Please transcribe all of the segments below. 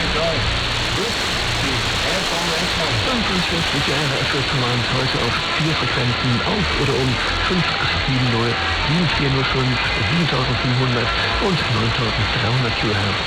enjoy. This is FRS Holland. 55 Jahre FRS Holland heute auf 4 Frequenzen auf oder um 5870, 7405, 7700 und 9300 kHz.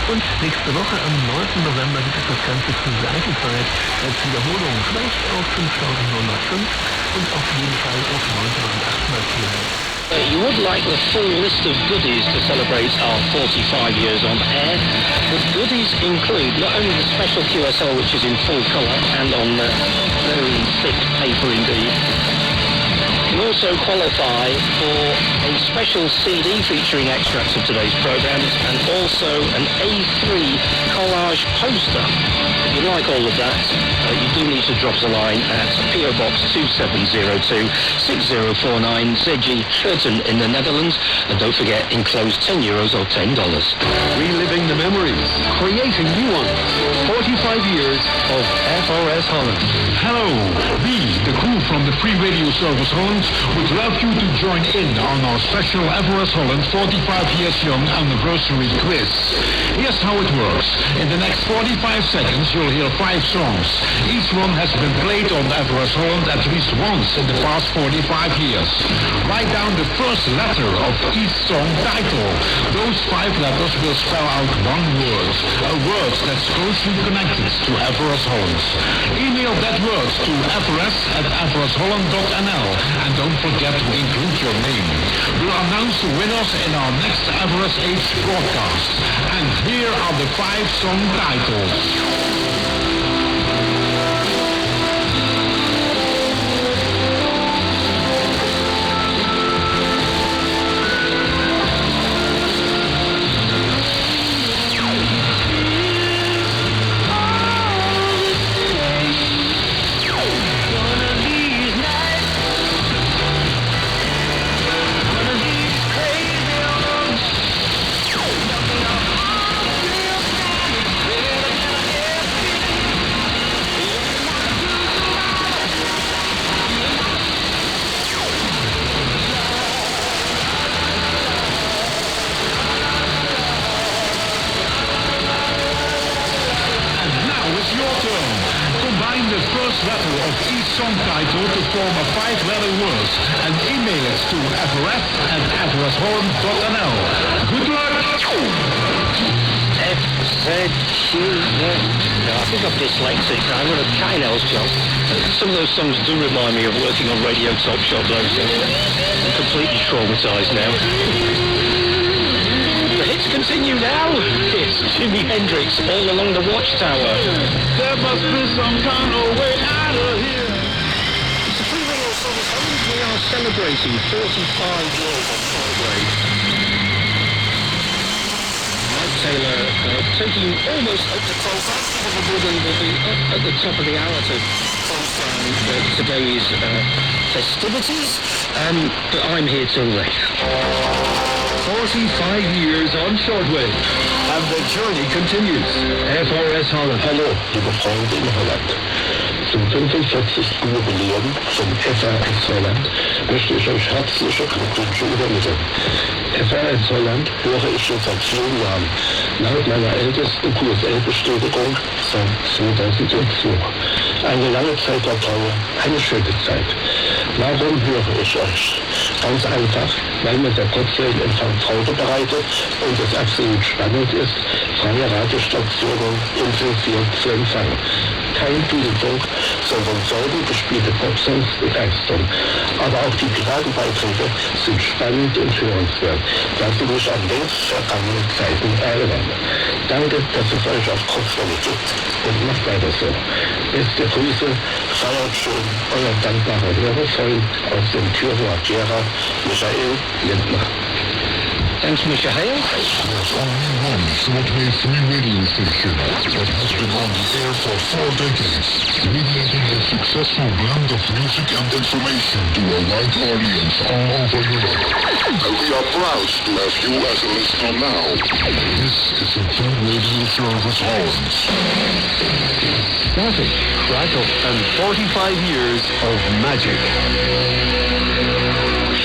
Und nächste Woche am 9. November gibt es das Ganze zur Seitenzeit als Wiederholung, vielleicht auf 5905 und auf jeden Fall auf 9800 kHz. You would like the full list of goodies to celebrate our 45 years on air. The goodies include not only the special QSL, which is in full colour and on very thick paper indeed. You can also qualify for a special CD featuring extracts of today's programmes and also an A3 collage poster. If you like all of that, you do need to drop us a line at PO Box 2702 6049 ZG Curtin in the Netherlands. And don't forget, enclosed €10 or $10. Reliving the memories, creating new ones. 45 years of FRS Holland. Hello, we, the crew from the Free Radio Service Holland, would love you to join in on our special FRS Holland 45 years young anniversary quiz. Here's how it works. In the next 45 seconds, you'll hear 5 songs. Each one has been played on FRS Holland at least once in the past 45 years. Write down the first letter of each song title. Those 5 letters will spell out one word. A word that's closely connected to FRS Holland. Email that word to frs@frsholland.nl and don't forget to include your name. We'll announce the winners in our next FRS Age broadcast. And here are the 5 song titles. Letter of each song title to form a 5-letter word and email it to frs@frsholland.nl. Good luck! FZQ. No, I think I'm dyslexic. I'm on a Kynell's job. Some of those songs do remind me of working on Radio Top Shop, though, so I'm completely traumatised now. The hits continue now. It's Jimi Hendrix, All Along the Watchtower. There must be some kind of way out of here. It's a Free Radio Service Holland. We are celebrating 45 years on Shortwave. Mike Taylor taking almost up to 12 hours. Probably will be up at the top of the hour to close down today's festivities. But I'm here till late. 45 years on Shortwave. And the journey continues. FRS Holland. Hallo, liebe Freunde in Holland. Zum 45. Jubiläum von FRS Holland möchte ich euch herzliche Glückwünsche übermitteln. FRS Holland höre ich schon seit vielen Jahren. Laut meiner ältesten QSL-Bestätigung seit 2002. Eine lange Zeit der Trauer, eine schöne Zeit. Warum höre ich euch? Ganz einfach, weil mir der Kurzwellenempfang Freude bereitet und es absolut spannend ist, freie Radiostationen unzensiert zu empfangen. Kein Bildung, sondern sauber gespielte Popsongs begeistern. Aber auch die Piratenbeiträge sind spannend und hörenswert, da sie mich an längst vergangene Zeiten erinnern. Danke, dass es euch auf Kurzwelle gibt und macht weiter so. Beste Grüße, feiert schön, euer dankbarer Hörerfreund aus dem Thüringer Gera, Michael Lindner. Thanks, Michael. There's only one Shortwave free radio station that has been on the air for 4 decades, radiating a successful blend of music and information to a wide audience all over Europe. And we are proud to have you as a listener now. This is the Free Radio Service Holland. Static, crackle, and 45 years of magic.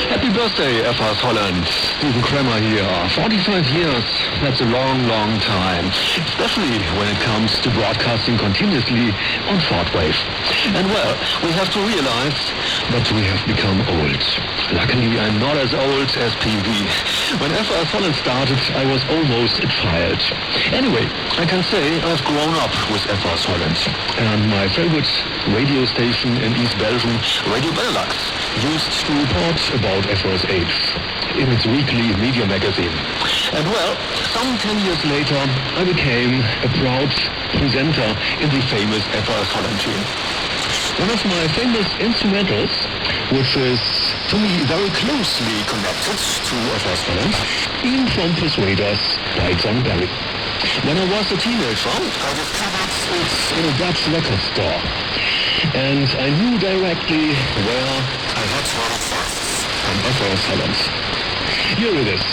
Happy Happy birthday, FRS Holland. Stephen Kramer here. 45 years, that's a long, long time. Especially when it comes to broadcasting continuously on shortwave. And well, we have to realize that we have become old. Luckily, I'm not as old as PV. When FRS Holland started, I was almost a child. Anyway, I can say I've grown up with FRS Holland. And my favorite radio station in East Belgium, Radio Benelux, used to report about FRS-H in its weekly media magazine. And well, some 10 years later, I became a proud presenter in the famous FRS Holland team. One of my famous instrumentals, which is to me very closely connected to FRS Holland, being from Persuaders by John Barry. When I was a teenager, I discovered it in a Dutch record store. And I knew directly where I had to order first from FRS Holland. Here it is.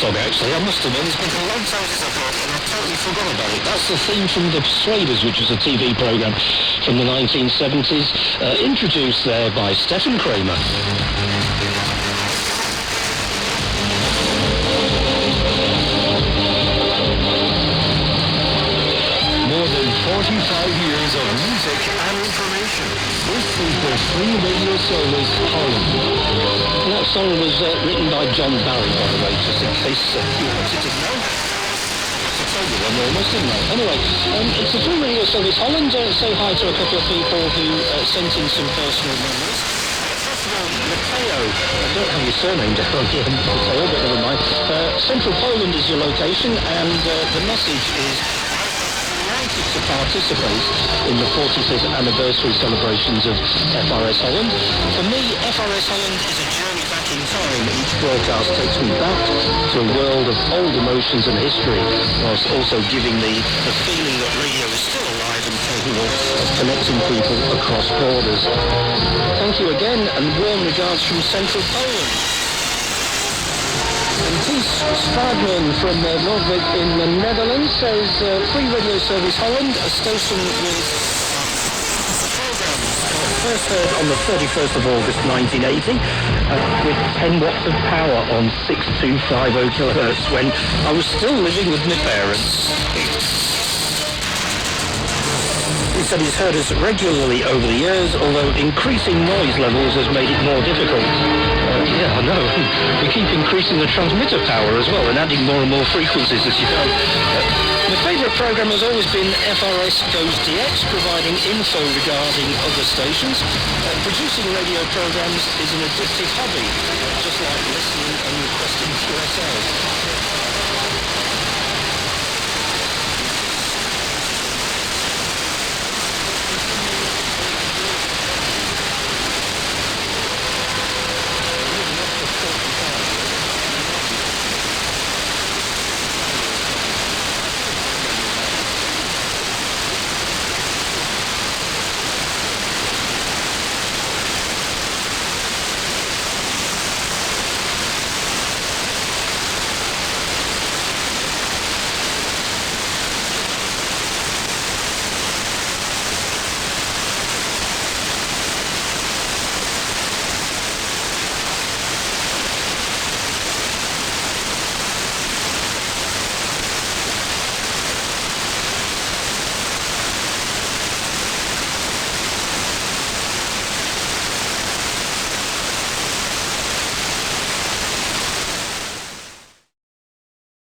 Actually, I must admit, it's been a long time since I've heard it, and I totally forgot about it. That's the theme from The Persuaders, which was a TV programme from the 1970s, introduced there by Stephen Kramer. More than 45 years of music and information. This is the Free Radio Service Holland. That song was written by John Barry, by the way, just in case you wanted to know. I told you one almost, didn't I? Anyway, it's the Free Radio Service Holland. Say hi to a couple of people who sent in some personal memories. First of all, Mateo. I don't have your surname down here, Mateo, but never mind. Central Poland is your location, and the message is to participate in the 45th anniversary celebrations of FRS Holland. For me, FRS Holland is a journey back in time. Each broadcast takes me back to a world of old emotions and history, whilst also giving me the feeling that radio is still alive and capable of connecting people across borders. Thank you again, and warm regards from Central Poland. Ties Stradman from Noordwijk in the Netherlands says Free Radio Service Holland, a station with programs first heard on the 31st of August 1980 with 10 watts of power on 6250 kilohertz when I was still living with my parents. He said he's heard us regularly over the years, although increasing noise levels has made it more difficult. Yeah, I know. We keep increasing the transmitter power as well and adding more and more frequencies, as you know. My favourite programme has always been FRS Goes DX, providing info regarding other stations. Producing radio programmes is an addictive hobby, just like listening and requesting QSL.